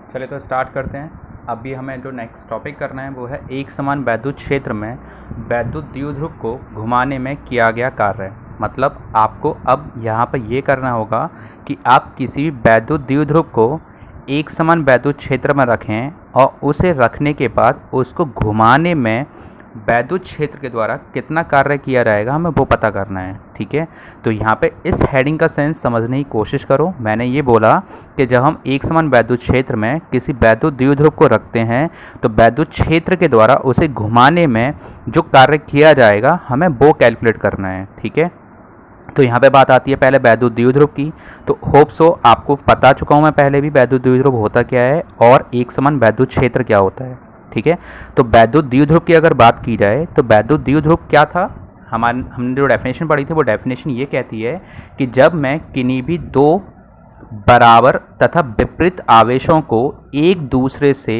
चलिए तो स्टार्ट करते हैं। अभी हमें जो नेक्स्ट टॉपिक करना है वो है एक समान वैद्युत क्षेत्र में वैद्युत द्विध्रुव को घुमाने में किया गया कार्य। मतलब आपको अब यहाँ पर ये करना होगा कि आप किसी भी वैद्युत द्विध्रुव को एक समान वैद्युत क्षेत्र में रखें और उसे रखने के बाद उसको घुमाने में वैद्युत क्षेत्र के द्वारा कितना कार्य किया जाएगा हमें वो पता करना है। ठीक है, तो यहाँ पे इस हेडिंग का सेंस समझने की कोशिश करो। मैंने ये बोला कि जब हम एक समान वैद्युत क्षेत्र में किसी वैद्युत द्विध्रुव को रखते हैं तो वैद्युत क्षेत्र के द्वारा उसे घुमाने में जो कार्य किया जाएगा हमें वो कैलकुलेट करना है। ठीक है, तो यहाँ पे बात आती है पहले वैद्युत द्विध्रुव की। तो होप सो आपको बता चुका हूँ मैं पहले भी वैद्युत द्विध्रुव होता क्या है और एक समान वैद्युत क्षेत्र क्या होता है। ठीक है, तो वैद्युत द्विध्रुव की अगर बात की जाए तो वैद्युत द्विध्रुव क्या था, हमने जो डेफिनेशन पढ़ी थी वो डेफिनेशन ये कहती है कि जब मैं किन्हीं भी दो बराबर तथा विपरीत आवेशों को एक दूसरे से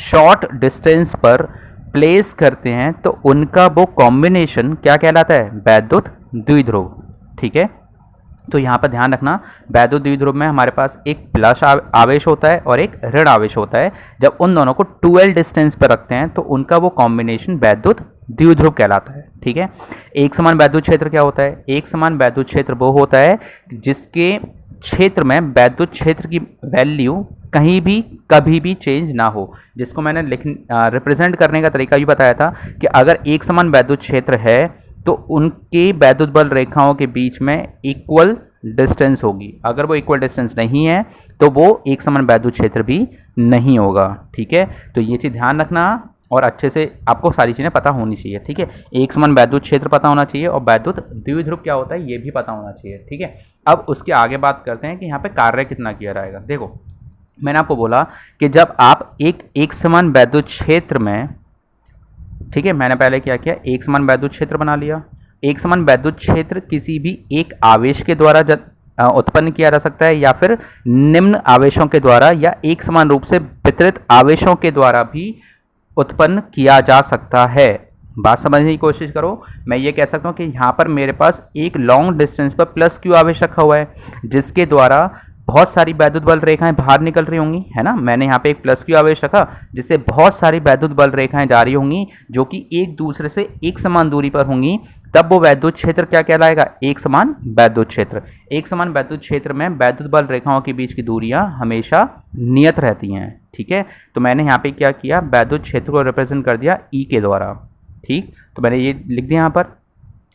शॉर्ट डिस्टेंस पर प्लेस करते हैं तो उनका वो कॉम्बिनेशन क्या कहलाता है, वैद्युत द्विध्रुव। ठीक है, तो यहाँ पर ध्यान रखना वैद्युत द्विध्रुव में हमारे पास एक प्लस आवेश होता है और एक ऋण आवेश होता है। जब उन दोनों को 12 डिस्टेंस पर रखते हैं तो उनका वो कॉम्बिनेशन वैद्युत द्विध्रुव कहलाता है। ठीक है, एक समान वैद्युत क्षेत्र क्या होता है, एक समान वैद्युत क्षेत्र वो होता है जिसके क्षेत्र में वैद्युत क्षेत्र की वैल्यू कहीं भी कभी भी चेंज ना हो, जिसको मैंने रिप्रेजेंट करने का तरीका भी बताया था कि अगर एक समान वैद्युत क्षेत्र है तो उनके वैद्युत बल रेखाओं के बीच में इक्वल डिस्टेंस होगी। अगर वो इक्वल डिस्टेंस नहीं है तो वो एक समान वैद्युत क्षेत्र भी नहीं होगा। ठीक है, तो ये चीज़ ध्यान रखना और अच्छे से आपको सारी चीज़ें पता होनी चाहिए। ठीक है, एक समान वैद्युत क्षेत्र पता होना चाहिए और वैद्युत द्विध्रुव क्या होता है ये भी पता होना चाहिए। ठीक है, अब उसके आगे बात करते हैं कि यहाँ पे कार्य कितना किया जाएगा। देखो मैंने आपको बोला कि जब आप एक समान वैद्युत क्षेत्र में, ठीक है, मैंने पहले क्या किया, एक समान वैद्युत क्षेत्र बना लिया। एक समान वैद्युत क्षेत्र किसी भी एक आवेश के द्वारा उत्पन्न किया जा सकता है या फिर निम्न आवेशों के द्वारा या एक समान रूप से वितरित आवेशों के द्वारा भी उत्पन्न किया जा सकता है। बात समझने की कोशिश करो। मैं ये कह सकता हूँ कि यहाँ पर मेरे पास एक लॉन्ग डिस्टेंस पर प्लस क्यू आवेश रखा हुआ है जिसके द्वारा बहुत सारी वैद्युत बल रेखाएं बाहर निकल रही होंगी, है ना। मैंने यहाँ पे एक प्लस क्यू आवेश रखा जिससे बहुत सारी वैद्युत बल रेखाएं जा रही होंगी जो कि एक दूसरे से एक समान दूरी पर होंगी, तब वो वैद्युत क्षेत्र क्या कहलाएगा, एक समान वैद्युत क्षेत्र। एक समान वैद्युत क्षेत्र में वैद्युत बल रेखाओं के बीच की दूरियां हमेशा नियत रहती हैं। ठीक है, तो मैंने यहाँ पे क्या किया, वैद्युत क्षेत्र को रिप्रेजेंट कर दिया ई के द्वारा। ठीक, तो मैंने ये लिख दिया यहाँ पर।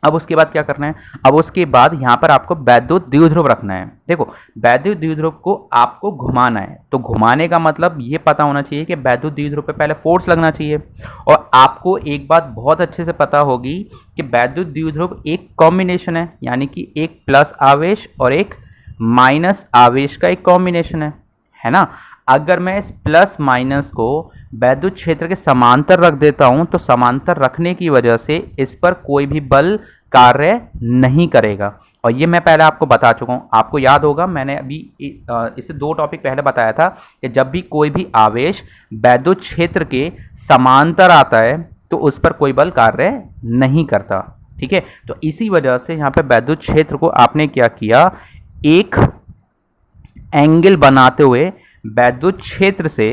अब उसके बाद क्या करना है, अब उसके बाद यहाँ पर आपको वैद्युत द्विध्रुव रखना है। देखो वैद्युत द्विध्रुव को आपको घुमाना है, तो घुमाने का मतलब ये पता होना चाहिए कि वैद्युत द्विध्रुव पे पहले फोर्स लगना चाहिए। और आपको एक बात बहुत अच्छे से पता होगी कि वैद्युत द्विध्रुव एक कॉम्बिनेशन है, यानी कि एक प्लस आवेश और एक माइनस आवेश का एक कॉम्बिनेशन है ना। अगर मैं इस प्लस माइनस को वैद्युत क्षेत्र के समांतर रख देता हूं तो समांतर रखने की वजह से इस पर कोई भी बल कार्य नहीं करेगा। और ये मैं पहले आपको बता चुका हूं, आपको याद होगा मैंने अभी इसे 2 टॉपिक पहले बताया था कि जब भी कोई भी आवेश वैद्युत क्षेत्र के समांतर आता है तो उस पर कोई बल कार्य नहीं करता। ठीक है, तो इसी वजह से यहाँ पे वैद्युत क्षेत्र को आपने क्या किया, एक एंगल बनाते हुए वैद्युत क्षेत्र से,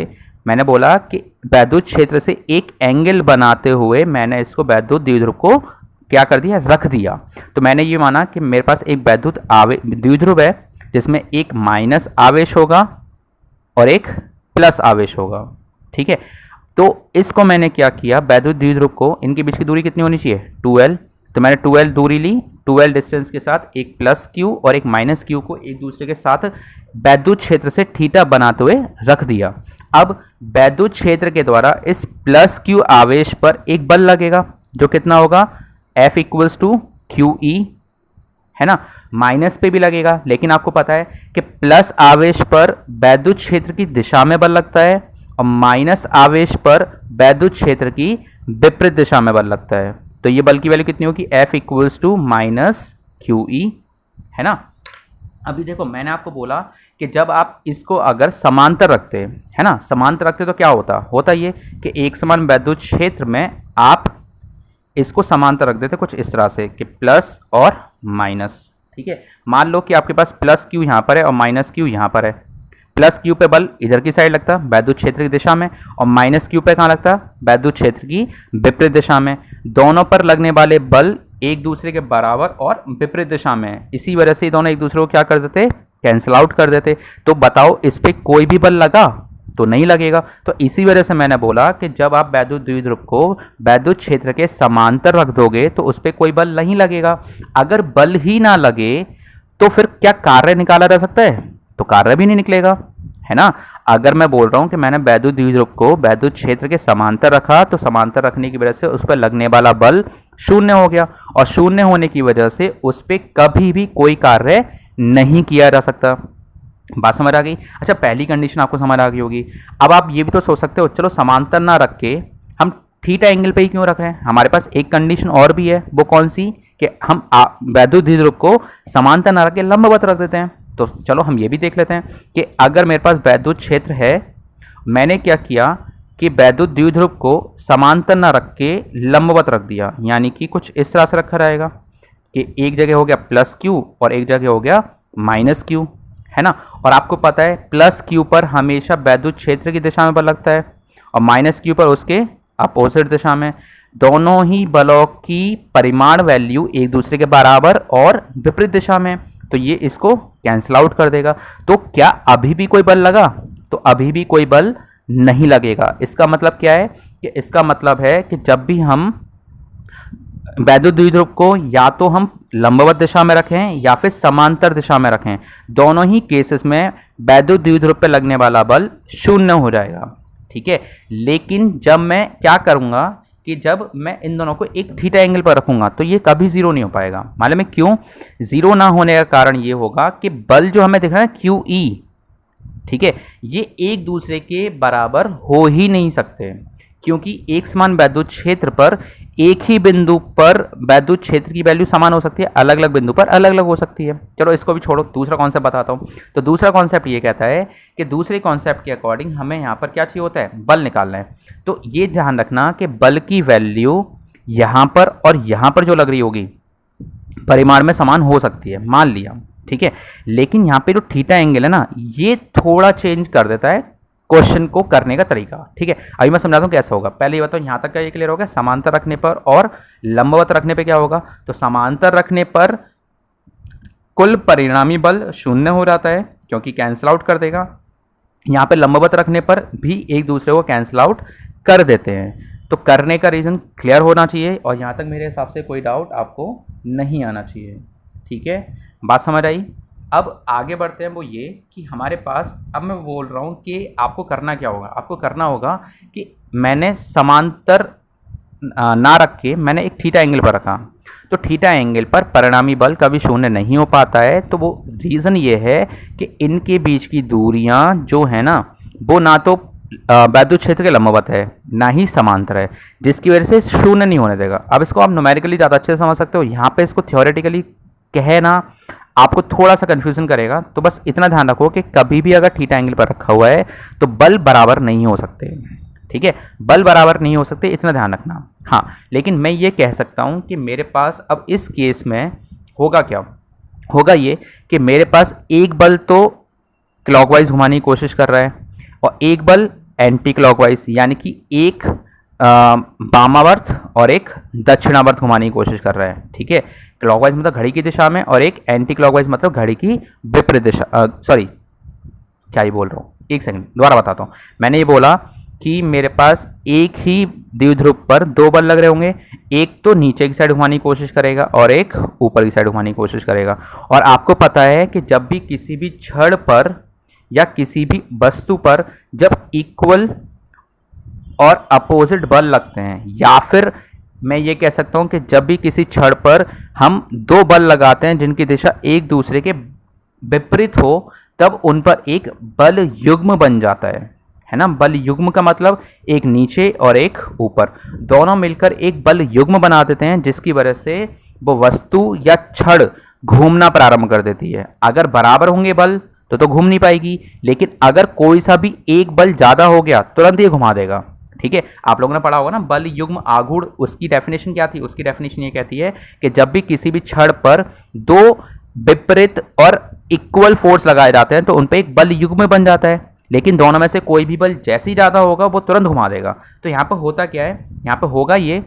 मैंने बोला कि वैद्युत क्षेत्र से एक एंगल बनाते हुए मैंने इसको वैद्युत द्विध्रुव को क्या कर दिया, रख दिया। तो मैंने ये माना कि मेरे पास एक वैद्युत द्विध्रुव है जिसमें एक माइनस आवेश होगा और एक प्लस आवेश होगा। ठीक है, तो इसको मैंने क्या किया, वैद्युत द्विध्रुव को, इनके बीच की दूरी कितनी होनी चाहिए, 12। तो मैंने 12 दूरी ली, 12 डिस्टेंस के साथ एक प्लस क्यू और एक माइनस क्यू को एक दूसरे के साथ वैद्युत क्षेत्र से थीटा बनाते हुए रख दिया। अब वैद्युत क्षेत्र के द्वारा इस प्लस क्यू आवेश पर एक बल लगेगा जो कितना होगा, F equals to q e, है ना। माइनस पे भी लगेगा, लेकिन आपको पता है कि प्लस आवेश पर वैद्युत क्षेत्र की दिशा में बल लगता है और माइनस आवेश पर वैद्युत क्षेत्र की विपरीत दिशा में बल लगता है। तो ये बल की वैल्यू कितनी होगी, F equals to minus q e, है ना। अभी देखो मैंने आपको बोला कि जब आप इसको अगर समांतर रखते हैं, है ना, समांतर रखते तो क्या होता ये कि एक समान वैद्युत क्षेत्र में आप इसको समांतर रख देते कुछ इस तरह से कि प्लस और माइनस। ठीक है, मान लो कि आपके पास प्लस क्यू यहाँ पर है और माइनस क्यू यहाँ पर है। प्लस क्यू पे बल इधर की साइड लगता वैद्युत क्षेत्र की दिशा में, और माइनस क्यू पे कहाँ लगता वैद्युत क्षेत्र की विपरीत दिशा में। दोनों पर लगने वाले बल एक दूसरे के बराबर और विपरीत दिशा में है, इसी वजह से दोनों एक दूसरे को क्या कर देते, कैंसिल आउट कर देते। तो बताओ इस पे कोई भी बल लगा तो नहीं लगेगा। तो इसी वजह से मैंने बोला कि जब आप वैद्युत द्विध्रुव को वैद्युत क्षेत्र के समांतर रख दोगे तो उस पर कोई बल नहीं लगेगा। अगर बल ही ना लगे तो फिर क्या कार्य निकाला जा सकता है, तो कार्य भी नहीं निकलेगा, है ना। अगर मैं बोल रहा हूं कि मैंने वैद्युत द्विध्रुव को वैद्युत क्षेत्र के समांतर रखा तो समांतर रखने की वजह से उस पर लगने वाला बल शून्य हो गया, और शून्य होने की वजह से उस पर कभी भी कोई कार्य नहीं किया जा सकता। बात समझ आ गई। अच्छा, पहली कंडीशन आपको समझ आ गई होगी। अब आप ये भी तो सोच सकते हो, चलो समांतर ना रख के हम थीटा एंगल पे ही क्यों रख रहे हैं। हमारे पास एक कंडीशन और भी है, वो कौन सी, कि हम वैद्युत द्विध्रुव को समांतर ना रख के लंबवत रख देते हैं। तो चलो हम ये भी देख लेते हैं कि अगर मेरे पास वैद्युत क्षेत्र है, मैंने क्या किया कि वैद्युत द्विध्रुव को समांतर ना रख के लंबवत रख दिया, यानी कि कुछ इस तरह से रखा रहेगा कि एक जगह हो गया प्लस क्यू और एक जगह हो गया माइनस क्यू, है ना। और आपको पता है प्लस क्यू पर हमेशा वैद्युत क्षेत्र की दिशा में बल लगता है और माइनस क्यू पर उसके अपोजिट दिशा में। दोनों ही बलों की परिमाण वैल्यू एक दूसरे के बराबर और विपरीत दिशा में, तो ये इसको कैंसिल आउट कर देगा। तो क्या अभी भी कोई बल लगा, तो अभी भी कोई बल नहीं लगेगा। इसका मतलब क्या है कि इसका मतलब है कि जब भी हम वैद्युत द्विध्रुव को या तो हम लंबवत दिशा में रखें या फिर समांतर दिशा में रखें, दोनों ही केसेस में वैद्युत द्विध्रुव पे लगने वाला बल शून्य हो जाएगा, ठीक है। लेकिन जब मैं क्या करूंगा कि जब मैं इन दोनों को एक थीटा एंगल पर रखूंगा तो ये कभी जीरो नहीं हो पाएगा। मालूम है क्यों? जीरो ना होने का कारण ये होगा कि बल जो हमें दिख रहा है क्यू ई, ठीक है, ये एक दूसरे के बराबर हो ही नहीं सकते, क्योंकि एक समान वैद्युत क्षेत्र पर एक ही बिंदु पर वैद्युत क्षेत्र की वैल्यू समान हो सकती है, अलग अलग बिंदु पर अलग अलग हो सकती है। चलो इसको भी छोड़ो, दूसरा कॉन्सेप्ट बताता हूँ। तो दूसरा कॉन्सेप्ट ये कहता है कि दूसरे कॉन्सेप्ट के अकॉर्डिंग हमें यहाँ पर क्या चाहिए होता है, बल निकालना है। तो ये ध्यान रखना कि बल की वैल्यू यहाँ पर और यहाँ पर जो लग रही होगी परिमाण में समान हो सकती है, मान लिया, ठीक है। लेकिन यहाँ पे जो थीटा एंगल है ना, ये थोड़ा चेंज कर देता है क्वेश्चन को करने का तरीका, ठीक है। अभी मैं समझाता हूँ कैसे होगा। पहले ये बताओ, यहाँ तक का ये क्लियर हो गया। समांतर रखने पर और लंबवत रखने पे क्या होगा, तो समांतर रखने पर कुल परिणामी बल शून्य हो जाता है क्योंकि कैंसिल आउट कर देगा। यहाँ पे लंबवत रखने पर भी एक दूसरे को कैंसिल आउट कर देते हैं। तो करने का रीजन क्लियर होना चाहिए और यहाँ तक मेरे हिसाब से कोई डाउट आपको नहीं आना चाहिए, ठीक है। बात समझ आई। अब आगे बढ़ते हैं, वो ये कि हमारे पास, अब मैं बोल रहा हूँ कि आपको करना क्या होगा। आपको करना होगा कि मैंने समांतर ना रख के मैंने एक थीटा एंगल पर रखा, तो थीटा एंगल पर परिणामी बल कभी शून्य नहीं हो पाता है। तो वो रीज़न ये है कि इनके बीच की दूरियां जो है ना, वो ना तो वैद्युत क्षेत्र के लंबवत है ना ही समांतर है, जिसकी वजह से शून्य नहीं होने देगा। अब इसको आप न्यूमेरिकली ज़्यादा अच्छे से समझ सकते हो। यहाँ पे इसको थ्योरेटिकली कहना आपको थोड़ा सा कंफ्यूजन करेगा, तो बस इतना ध्यान रखो कि कभी भी अगर थीटा एंगल पर रखा हुआ है तो बल बराबर नहीं हो सकते, ठीक है। बल बराबर नहीं हो सकते, इतना ध्यान रखना। हाँ, लेकिन मैं ये कह सकता हूँ कि मेरे पास अब इस केस में होगा क्या, होगा ये कि मेरे पास एक बल तो क्लॉकवाइज घुमाने की कोशिश कर रहा है और एक बल एंटी क्लॉकवाइज, यानी कि एक वामावर्त और एक दक्षिणावर्त घुमाने की कोशिश कर रहा है, ठीक है। क्लॉकवाइज मतलब घड़ी की दिशा में और एक एंटी क्लॉकवाइज मतलब घड़ी की विपरीत दिशा। सॉरी, क्या ही बोल रहा हूँ, एक सेकंड दोबारा बताता हूँ। मैंने ये बोला कि मेरे पास एक ही द्विध्रुव पर दो बल लग रहे होंगे, एक तो नीचे की साइड घुमाने की कोशिश करेगा और एक ऊपर की साइड घुमाने की कोशिश करेगा। और आपको पता है कि जब भी किसी भी छड़ पर या किसी भी वस्तु पर जब इक्वल और अपोजिट बल लगते हैं, या फिर मैं ये कह सकता हूं कि जब भी किसी छड़ पर हम दो बल लगाते हैं जिनकी दिशा एक दूसरे के विपरीत हो, तब उन पर एक बल युग्म बन जाता है ना। बल युग्म का मतलब एक नीचे और एक ऊपर, दोनों मिलकर एक बल युग्म बना देते हैं, जिसकी वजह से वो वस्तु या छड़ घूमना प्रारंभ कर देती है। अगर बराबर होंगे बल तो घूम नहीं पाएगी, लेकिन अगर कोई सा भी एक बल ज्यादा हो गया तुरंत ये घुमा देगा, ठीक है। आप लोगों ने पढ़ा होगा ना बल युग्म आघूर्ण, उसकी डेफिनेशन क्या थी? उसकी डेफिनेशन ये कहती है कि जब भी किसी भी छड़ पर दो विपरीत और इक्वल फोर्स लगाए जाते हैं तो उन पे एक बल युग्म बन जाता है, लेकिन दोनों में से कोई भी बल जैसे ही ज़्यादा होगा वो तुरंत घुमा देगा। तो यहाँ पर होता क्या है, यहाँ पर होगा ये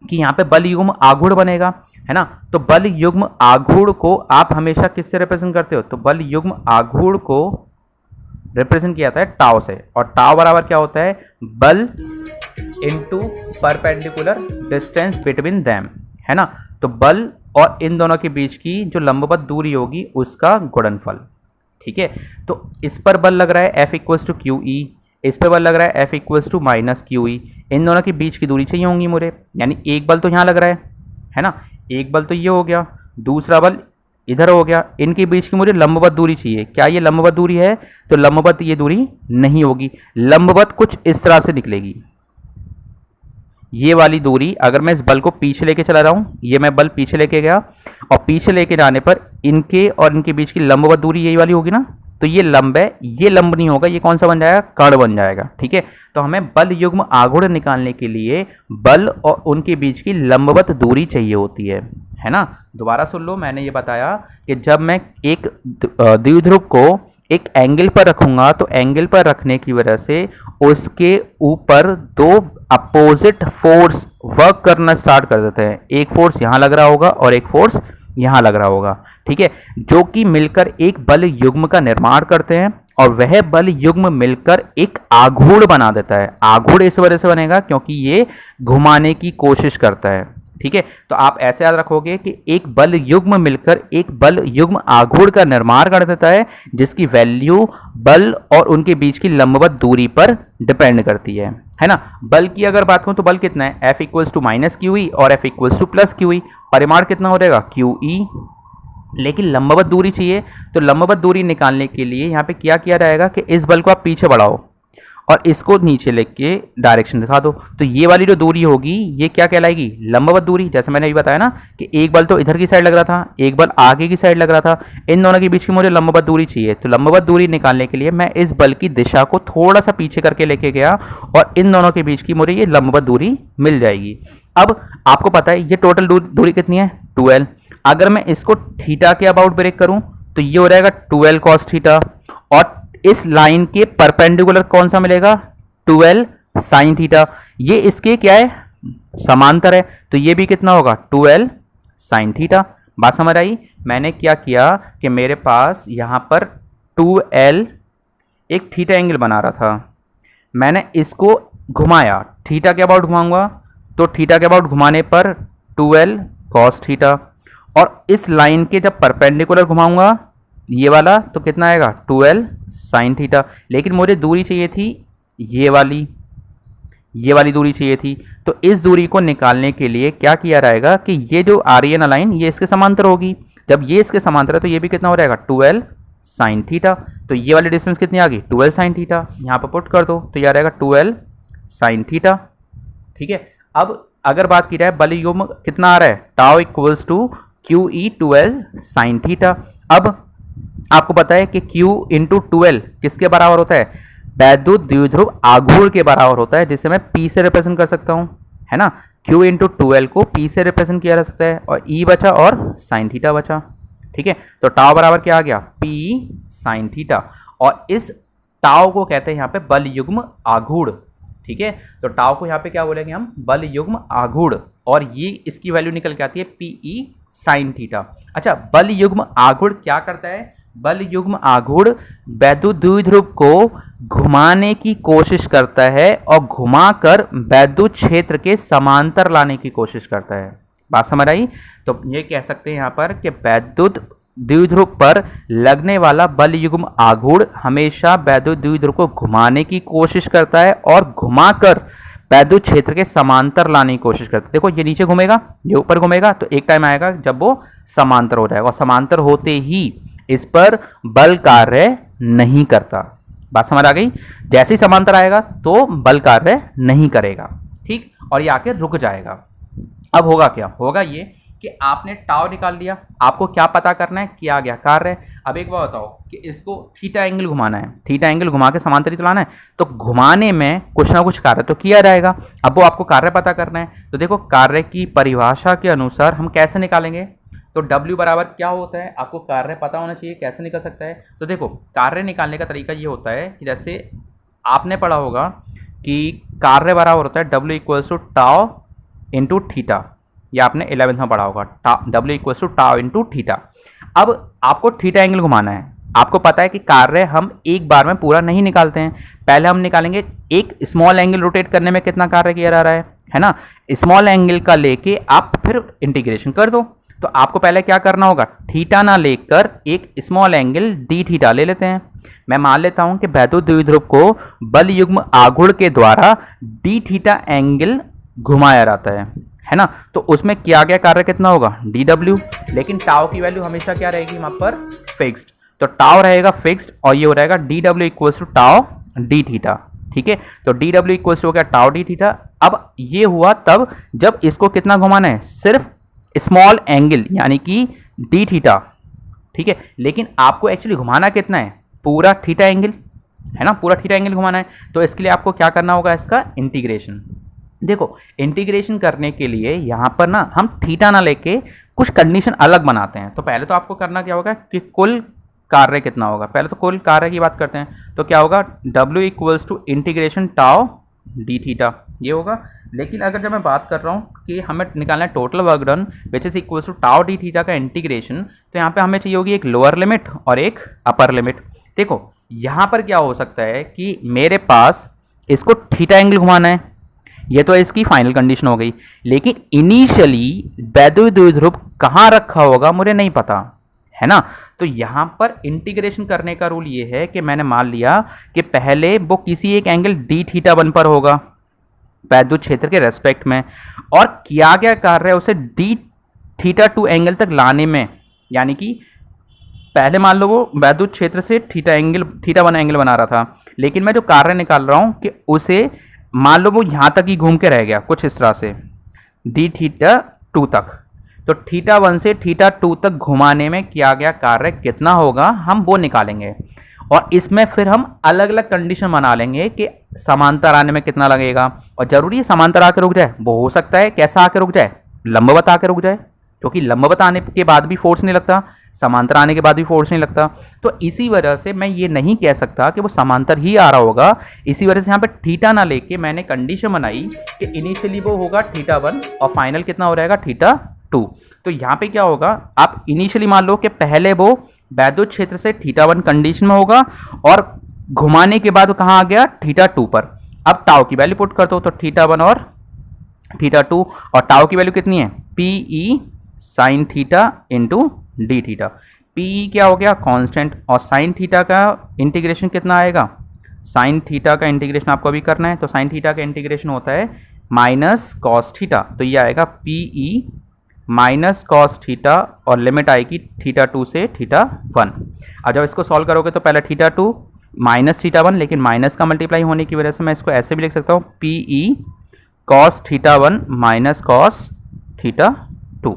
कि यहाँ पे बल युग्म आघूर्ण बनेगा, है ना। तो बल युग्म आघूर्ण को आप हमेशा किससे रिप्रेजेंट करते हो, तो बल युग्म आघूर्ण को रिप्रेजेंट किया जाता है टाउ से, और टाउ बराबर क्या होता है, बल into perpendicular distance between them, है ना। तो बल और इन दोनों के बीच की जो लंबवत दूरी होगी उसका गुणनफल, ठीक है। तो इस पर बल लग रहा है F equals to q e, इस पर बल लग रहा है F equals to minus q e, इन दोनों के बीच की दूरी चाहिए होंगी मुझे, यानी एक बल तो यहाँ लग रहा है ना, एक बल तो ये हो गया, दूसरा बल इधर हो गया, इनके बीच की मुझे लंबवत दूरी चाहिए। क्या ये लंबवत दूरी है, तो लंबवत ये दूरी नहीं होगी, लंबवत कुछ इस तरह से निकलेगी। ये वाली दूरी अगर मैं इस बल को पीछे लेके चला रहा हूं, ये मैं बल पीछे लेके गया और पीछे लेके जाने पर इनके और इनके बीच की लंबवत दूरी यही वाली होगी ना, तो ये लंब है, ये लंब नहीं होगा, ये कौन सा बन जाएगा, कर्ण बन जाएगा, ठीक है। तो हमें बल युग्म आघूर्ण निकालने के लिए बल और उनके बीच की लंबवत दूरी चाहिए होती है ना। दोबारा सुन लो, मैंने ये बताया कि जब मैं एक द्विध्रुव को एक एंगल पर रखूंगा तो एंगल पर रखने की वजह से उसके ऊपर दो अपोजिट फोर्स वर्क करना स्टार्ट कर देते हैं, एक फोर्स यहां लग रहा होगा और एक फोर्स यहां लग रहा होगा, ठीक है, जो कि मिलकर एक बल युग्म का निर्माण करते हैं और वह बल युग्म मिलकर एक आघूर्ण बना देता है। आघूर्ण इस वजह से बनेगा क्योंकि ये घुमाने की कोशिश करता है, ठीक है। तो आप ऐसे याद रखोगे कि एक बल युग्म मिलकर एक बल युग्म आघूर्ण का निर्माण कर देता है, जिसकी वैल्यू बल और उनके बीच की लंबवत दूरी पर डिपेंड करती है ना। बल की अगर बात करूं तो बल कितना है, F equals to minus q e और F equals to plus q e, परिमाण कितना हो जाएगा, क्यू ई, लेकिन लंबवत दूरी चाहिए। तो लंबवत दूरी निकालने के लिए यहाँ पे क्या किया जाएगा कि इस बल को आप पीछे बढ़ाओ और इसको नीचे लेके डायरेक्शन दिखा दो, तो ये वाली जो दूरी होगी ये क्या कहलाएगी, लंबवत दूरी। जैसे मैंने अभी बताया ना कि एक बल तो इधर की साइड लग रहा था, एक बल आगे की साइड लग रहा था, इन दोनों के बीच की मुझे लंबवत दूरी चाहिए। तो लंबवत दूरी निकालने के लिए मैं इस बल की दिशा को थोड़ा सा पीछे करके लेके गया और इन दोनों के बीच की मुझे ये लंबवत दूरी मिल जाएगी। अब आपको पता है ये टोटल दूरी कितनी है, 12। अगर मैं इसको थीटा के अबाउट ब्रेक करूं तो ये हो जाएगा 12 cos थीटा, और इस लाइन के परपेंडिकुलर कौन सा मिलेगा, 12 sin थीटा। ये इसके क्या है, समांतर है, तो ये भी कितना होगा, 12 sin थीटा। बात समझ आई। मैंने क्या किया कि मेरे पास यहां पर 2l एक थीटा एंगल बना रहा था, मैंने इसको घुमाया, थीटा के अबाउट घुमाऊंगा तो थीटा के अबाउट घुमाने पर 2l cos थीटा, और इस लाइन के जब परपेंडिकुलर घुमाऊंगा ये वाला तो कितना आएगा, 12 sin थीटा। लेकिन मुझे दूरी चाहिए थी ये वाली दूरी चाहिए थी, तो इस दूरी को निकालने के लिए क्या किया जाएगा कि ये जो आ रही है ना लाइन, ये इसके समांतर होगी। जब ये इसके समांतर है तो ये भी कितना हो जाएगा, 12 sin थीटा। तो ये वाली डिस्टेंस कितनी आ गई, 12 sin थीटा। यहाँ पर पुट कर दो तो ये आ जाएगा 12 sin थीटा, ठीक है। अब अगर बात की जाए बल युग्म कितना आ रहा है, tau equals to q e 12 sin theta. अब आपको पता है कि Q इंटू 12 किसके बराबर होता है, वैद्युत द्विध्रुव आघूर्ण के बराबर होता है, जिसे मैं P से रिप्रेजेंट कर सकता हूं, है ना। Q इंटू 12 को P से रिप्रेजेंट किया जा सकता है, और E बचा और sin थीटा बचा, ठीक है। तो टाउ बराबर क्या आ गया, P sin थीटा, और इस टाउ को कहते हैं यहाँ पे बल युग्म आघूर्ण, ठीक है। तो टाउ को यहाँ पे क्या बोलेंगे हम, बल युग्म आघूर्ण, और ये इसकी वैल्यू निकल के आती है PE sin थीटा। अच्छा, बल युग्म आघूर्ण क्या करता है, बल युग्म आघूर्ण वैद्युत द्विध्रुव को घुमाने की कोशिश करता है और घुमाकर वैद्युत क्षेत्र के समांतर लाने की कोशिश करता है। बात समझ आई। तो ये कह सकते हैं यहाँ पर कि वैद्युत द्विध्रुव पर लगने वाला बल युग्म आघूर्ण हमेशा वैद्युत द्विध्रुव को घुमाने की कोशिश करता है और घुमाकर वैद्युत क्षेत्र के समांतर लाने की कोशिश करता है। देखो ये नीचे घूमेगा, ये ऊपर घूमेगा, तो एक टाइम आएगा जब वो समांतर हो जाएगा, और समांतर होते ही इस पर बल कार्य नहीं करता। बात समझ आ गई। जैसे ही समांतर आएगा तो बल कार्य नहीं करेगा, ठीक, और ये आके रुक जाएगा। अब होगा क्या, होगा ये कि आपने टाउ निकाल लिया, आपको क्या पता करना है, किया गया कार्य। अब एक बात बताओ कि इसको थीटा एंगल घुमाना है, थीटा एंगल घुमा के समांतरित लाना है, तो घुमाने में कुछ ना कुछ कार्य तो किया जाएगा। अब वो आपको कार्य पता करना है, तो देखो कार्य की परिभाषा के अनुसार हम कैसे निकालेंगे, तो W बराबर क्या होता है, आपको कार्य पता होना चाहिए, कैसे निकल सकता है। तो देखो कार्य निकालने का तरीका ये होता है कि जैसे आपने पढ़ा होगा कि कार्य बराबर होता है W equals to tau into theta, ये आपने 11th में पढ़ा होगा, W equals to tau into theta. अब आपको थीटा एंगल घुमाना है, आपको पता है कि कार्य हम एक बार में पूरा नहीं निकालते हैं, पहले हम निकालेंगे एक स्मॉल एंगल रोटेट करने में कितना कार्य किया जा रहा है ना, स्मॉल एंगल का लेके आप फिर इंटीग्रेशन कर दो। तो आपको पहले क्या करना होगा, थीटा ना लेकर एक स्मॉल एंगल डी थीटा ले लेते हैं। मैं मान लेता हूं कि वैद्युत द्विध्रुव को बल युग्म आघूर्ण के द्वारा डी थीटा एंगल घुमाया जाता है ना। तो उसमें किया गया कार्य कितना होगा, डी डब्ल्यू, लेकिन टाउ की वैल्यू हमेशा क्या रहेगी वहां पर, फिक्स्ड। तो टाउ रहेगा फिक्स्ड और ये हो रहेगा d W equals to tau d theta. ठीक है, तो डी डब्ल्यू इक्वल्स हो गया टाउ डी थीटा। अब ये हुआ तब जब इसको कितना घुमाना है, सिर्फ स्मॉल एंगल यानी कि डी थीटा। ठीक है, लेकिन आपको एक्चुअली घुमाना कितना है, पूरा थीटा एंगल है ना, पूरा थीटा एंगल घुमाना है। तो इसके लिए आपको क्या करना होगा, इसका इंटीग्रेशन। देखो इंटीग्रेशन करने के लिए यहां पर ना हम थीटा ना लेके कुछ कंडीशन अलग बनाते हैं। तो पहले तो आपको करना क्या होगा कि कुल कार्य कितना होगा, पहले तो कुल कार्य की बात करते हैं। तो क्या होगा, W equals to integration tau d theta, ये होगा। लेकिन अगर जब मैं बात कर रहा हूँ कि हमें निकालना है total work done which is equals to tau d theta का इंटीग्रेशन, तो यहाँ पे हमें चाहिए होगी एक लोअर लिमिट और एक अपर लिमिट। देखो यहाँ पर क्या हो सकता है कि मेरे पास इसको थीटा एंगल घुमाना है, ये तो इसकी फाइनल कंडीशन हो गई, लेकिन इनिशियली वैद्युत द्विध्रुव कहाँ रखा होगा मुझे नहीं पता, है ना। तो यहां पर इंटीग्रेशन करने का रूल ये है कि मैंने मान लिया कि पहले वो किसी एक एंगल डी थीटा 1 पर होगा वैद्युत क्षेत्र के रेस्पेक्ट में, और किया गया कार्य उसे डी थीटा 2 एंगल तक लाने में, यानी कि पहले मान लो वो वैद्युत क्षेत्र से थीटा 1 एंगल बना रहा था, लेकिन मैं जो कार्य निकाल रहा हूं कि उसे मान लो वो यहां तक ही घूम के रह गया कुछ इस तरह से डी थीटा 2 तक। तो थीटा 1 से थीटा 2 तक घुमाने में किया गया कार्य कितना होगा हम वो निकालेंगे, और इसमें फिर हम अलग अलग कंडीशन बना लेंगे कि समांतर आने में कितना लगेगा। और जरूरी है समांतर आके रुक जाए, वो हो सकता है कैसा आके रुक जाए, लंबवत आके रुक जाए, क्योंकि लंबवत आने के बाद भी फोर्स नहीं लगता, समांतर आने के बाद भी फोर्स नहीं लगता। तो इसी वजह से मैं ये नहीं कह सकता कि वो समांतर ही आ रहा होगा। इसी वजह से यहाँ पे थीटा ना लेके मैंने कंडीशन बनाई कि इनिशियली वो होगा थीटा 1 और फाइनल कितना हो जाएगा थीटा 2। तो यहाँ पे क्या होगा, आप इनिशियली मान लो कि पहले वो वैद्युत क्षेत्र से थीटा 1 कंडीशन में होगा और घुमाने के बाद वो कहाँ आ गया, थीटा 2 पर। अब टाउ की वैल्यू पुट कर दो, तो थीटा 1 और थीटा 2, और टाउ की वैल्यू कितनी है, PE sine theta into d theta. PE क्या हो गया, कांस्टेंट, और साइन थीटा का इंटीग्रेशन कितना आएगा, साइन थीटा का इंटीग्रेशन आपको अभी करना है, तो साइन थीटा का इंटीग्रेशन होता है माइनस कॉस थीटा, तो ये आएगा पीई माइनस कॉस थीटा, और लिमिट आएगी थीटा 2 से थीटा 1। अब जब इसको सॉल्व करोगे तो पहले थीटा 2 माइनस थीटा 1, लेकिन माइनस का मल्टीप्लाई होने की वजह से मैं इसको ऐसे भी लिख सकता हूँ, PE cos theta 1 minus cos theta 2।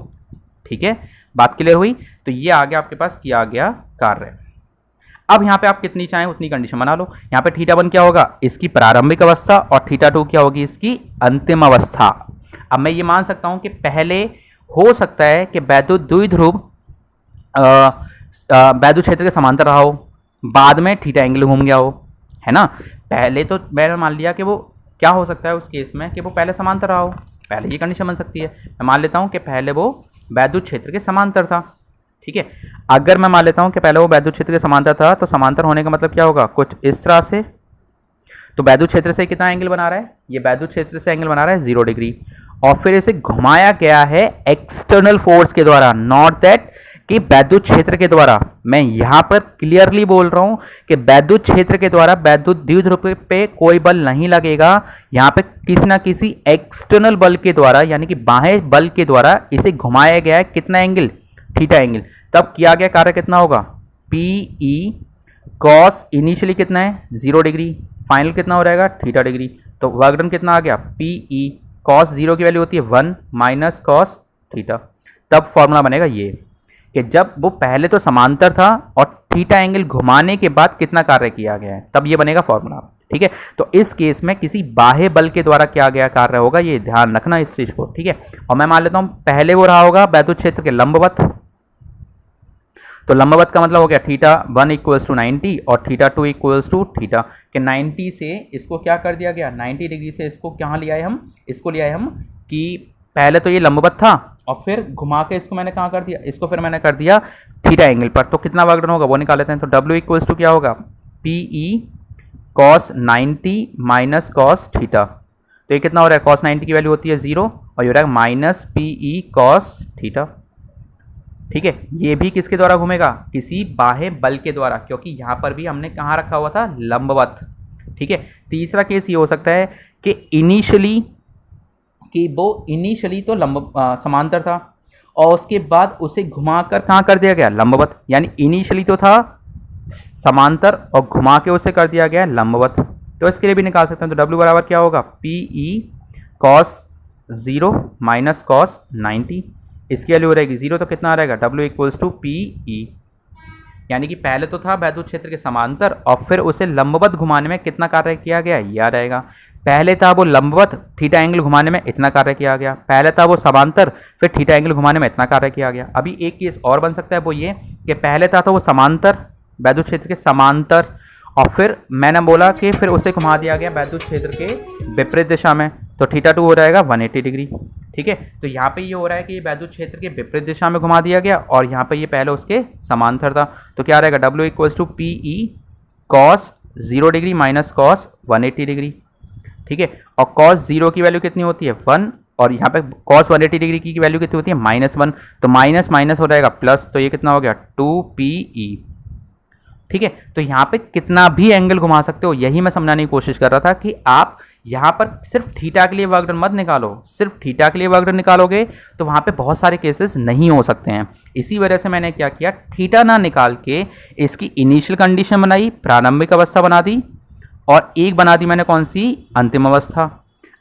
ठीक है, बात क्लियर हुई। तो ये आ गया आपके पास किया गया कार्य। अब यहाँ पे आप कितनी चाहें उतनी कंडीशन बना लो। यहाँ पे थीटा 1 क्या होगा, इसकी प्रारंभिक अवस्था, और थीटा 2 क्या होगी, इसकी अंतिम अवस्था। अब मैं ये मान सकता हूँ कि पहले हो सकता है कि वैद्युत द्विध्रुव वैद्युत क्षेत्र के समांतर रहा हो, बाद में थीटा एंगल घूम गया हो, है ना। पहले तो मैंने मान लिया कि वो क्या हो सकता है उस केस में कि वो पहले समांतर रहा हो, पहले ये कंडीशन बन सकती है। मैं मान लेता हूँ कि पहले वो वैद्युत क्षेत्र के समांतर था। ठीक है, अगर मैं मान लेता हूं कि पहले वो वैद्युत क्षेत्र के समांतर था, तो समांतर होने का मतलब क्या होगा, कुछ इस तरह से। तो वैद्युत क्षेत्र से कितना एंगल बना रहा है, ये वैद्युत क्षेत्र से एंगल बना रहा है 0 डिग्री, और फिर इसे घुमाया गया है एक्सटर्नल फोर्स के द्वारा, नॉट दैट कि वैद्युत क्षेत्र के द्वारा। मैं यहां पर क्लियरली बोल रहा हूं कि वैद्युत क्षेत्र के द्वारा वैद्युत द्विध्रुव पे कोई बल नहीं लगेगा, यहां पे किसी ना किसी एक्सटर्नल बल के द्वारा, यानी कि बाह्य बल के द्वारा इसे घुमाया गया है कितना एंगल, थीटा एंगल। तब किया गया कार्य कितना होगा, पीई कॉस इनिशियली कितना है 0 डिग्री, फाइनल कितना हो जाएगा थीटा डिग्री। तो वर्क डन कितना आ गया, पीई कॉस 0 की वैल्यू होती है 1 माइनस कॉस थीटा। तब फॉर्मूला बनेगा ये कि जब वो पहले तो समांतर था और थीटा एंगल घुमाने के बाद कितना कार्य किया गया है, तब ये बनेगा फॉर्मूला। ठीक है, तो इस केस में किसी बाह्य बल के द्वारा किया गया कार्य होगा, ये ध्यान रखना इस चीज को। ठीक है, और मैं मान लेता हूं पहले वो रहा होगा वैद्युत क्षेत्र के लंबवत, तो लंबवत का मतलब हो गया थीटा 1 इक्वल्स टू 90 और थीटा 2 इक्वल्स टू थीटा के 90 से इसको क्या कर दिया गया, 90 डिग्री से इसको कहाँ ले आए हम, इसको ले आए हम कि पहले तो ये लंबवत था और फिर घुमा के इसको मैंने कहाँ कर दिया, इसको फिर मैंने कर दिया थीटा एंगल पर। तो कितना वर्क डन होगा वो निकाल लेते हैं। तो W इक्वल्स टू क्या होगा, PE cos 90 minus cos theta. तो ये कितना हो रहा है, cos 90 की वैल्यू होती है 0 और ये हो रहा है माइनस PE cos थीटा। ठीक है, ये भी किसके द्वारा घूमेगा, किसी बाह्य बल के द्वारा, क्योंकि यहाँ पर भी हमने कहाँ रखा हुआ था, लंबवत। ठीक है, तीसरा केस ये हो सकता है कि वो इनिशियली तो समांतर था और उसके बाद उसे घुमाकर कहाँ कर दिया गया, लंबवत। यानी इनिशियली तो था समांतर और घुमा के उसे कर दिया गया लंबवत। तो इसके लिए भी निकाल सकते हैं। तो W बराबर क्या होगा, PE cos 0 माइनस कॉस 90, इसकी वैल्यू हो रहेगी 0, तो कितना आ रहेगा, W इक्वल्स टू PE। यानी कि पहले तो था वैद्युत क्षेत्र के समांतर और फिर उसे लंबवत घुमाने में कितना कार्य किया गया, यह रहेगा। पहले था वो लंबवत, थीटा एंगल घुमाने में इतना कार्य किया गया। पहले था वो समांतर, फिर थीटा एंगल घुमाने में इतना कार्य किया गया। अभी एक केस और बन सकता है, वो ये कि पहले था तो वो समांतर, वैद्युत क्षेत्र के समांतर, और फिर मैंने बोला कि फिर उसे घुमा दिया गया वैद्युत क्षेत्र के विपरीत दिशा में, तो थीटा 2 हो जाएगा 180 डिग्री। ठीक है, तो यहाँ पे ये हो रहा है कि ये वैद्युत क्षेत्र के विपरीत दिशा में घुमा दिया गया और यहाँ पे ये पहले उसके समांतर था। तो क्या रहेगा, W equals to PE cos 0 degree minus cos 180 degree. ठीक है, और cos 0 की वैल्यू कितनी होती है, 1, और यहाँ पे cos 180 डिग्री की वैल्यू कितनी होती है, -1, तो माइनस माइनस हो जाएगा प्लस, तो ये कितना हो गया 2PE। ठीक है, तो यहाँ पे कितना भी एंगल घुमा सकते हो, यही मैं समझाने की कोशिश कर रहा था कि आप यहाँ पर सिर्फ थीटा के लिए वर्क डन मत निकालो। सिर्फ थीटा के लिए वर्क डन निकालोगे तो वहाँ पे बहुत सारे केसेस नहीं हो सकते हैं। इसी वजह से मैंने क्या किया, थीटा ना निकाल के इसकी इनिशियल कंडीशन बनाई, प्रारंभिक अवस्था बना दी, और एक बना दी मैंने कौन सी, अंतिम अवस्था।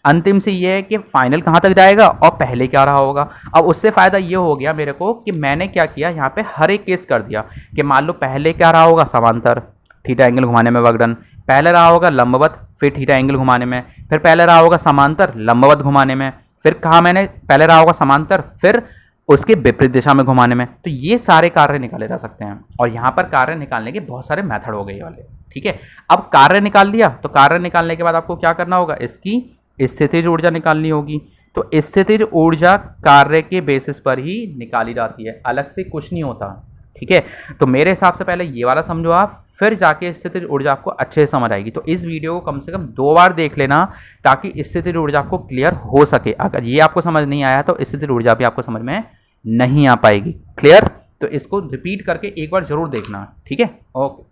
अंतिम से ये है कि फाइनल कहाँ तक जाएगा और पहले क्या रहा होगा। अब उससे फ़ायदा ये हो गया मेरे को कि मैंने क्या किया, यहाँ पे हर एक केस कर दिया कि मान लो पहले क्या रहा होगा, समांतर, थीटा एंगल घुमाने में वर्क डन, पहले रहा होगा लंबवत, फिर थीटा एंगल घुमाने में, फिर पहले रहा होगा समांतर, लंबवत घुमाने में, फिर कहा मैंने पहले रहा होगा समांतर, फिर उसके विपरीत दिशा में घुमाने में। तो ये सारे कार्य निकाले जा सकते हैं और यहाँ पर कार्य निकालने के बहुत सारे मेथड हो गए वाले। ठीक है, अब कार्य निकाल लिया, तो कार्य निकालने के बाद आपको क्या करना होगा, इसकी स्थितिज ऊर्जा निकालनी होगी। तो स्थितिज ऊर्जा कार्य के बेसिस पर ही निकाली जाती है, अलग से कुछ नहीं होता। ठीक है, तो मेरे हिसाब से पहले ये वाला समझो आप, फिर जाके स्थितिज ऊर्जा आपको अच्छे से समझ आएगी। तो इस वीडियो को कम से कम 2 बार देख लेना ताकि स्थितिज ऊर्जा आपको क्लियर हो सके। अगर ये आपको समझ नहीं आया तो स्थितिज ऊर्जा भी आपको समझ में नहीं आ पाएगी। क्लियर, तो इसको रिपीट करके एक बार जरूर देखना। ठीक है, ओके।